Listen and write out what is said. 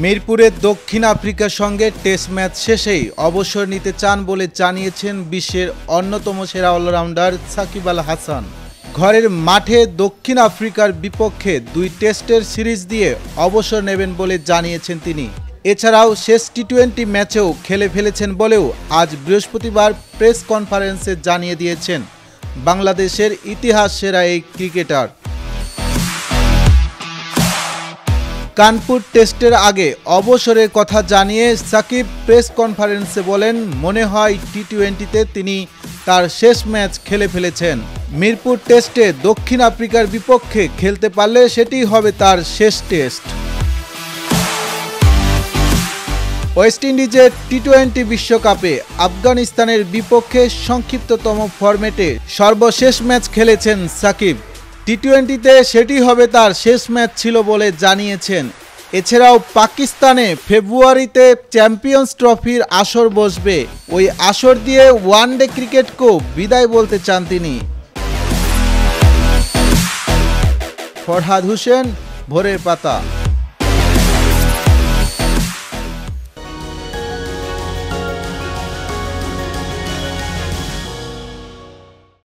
মিরপুরে দক্ষিণ আফ্রিকার সঙ্গে টেস্ট ম্যাচ শেষেই অবসর নিতে চান বলে জানিয়েছেন বিশ্বের অন্যতম সেরা অলরাউন্ডার সাকিব আল হাসান। ঘরের মাঠে দক্ষিণ আফ্রিকার বিপক্ষে 2 টেস্টের সিরিজ দিয়ে অবসর নেবেন বলে জানিয়েছেন তিনি। এছাড়াও শেষ টি-20 ম্যাচেও খেলে ফেলেছেন বলেও আজ বৃহস্পতিবার প্রেস কনফারেন্সে জানিয়ে দিয়েছেন বাংলাদেশের ইতিহাস সেরা এই ক্রিকেটার। কানপুর টেস্টের আগে অবসরের কথা জানিয়ে সাকিব প্রেস কনফারেন্সে বলেন, মনে হয় টি-20তে তিনি তার শেষ ম্যাচ খেলে ফেলেছেন। মিরপুর টেস্টে দক্ষিণ আফ্রিকার বিপক্ষে খেলতে পারলে সেটিই হবে তার শেষ টেস্ট। ওয়েস্ট ইন্ডিজের টি-20 বিশ্বকাপে আফগানিস্তানের বিপক্ষে সংক্ষিপ্ততম ফরম্যাটে সর্বশেষ ম্যাচ খেলেছেন সাকিব। টি-20তে সেটি হবে তার শেষ ম্যাচ ছিল বলে জানিয়েছেন। এছাড়াও পাকিস্তানে ফেব্রুয়ারিতে চ্যাম্পিয়ন্স ট্রফির আসর বসবে, ওই আসর দিয়ে ওয়ানডে ক্রিকেটকেও বিদায় বলতে চান তিনি। ফরহাদ হোসেন, ভোরের পাতা।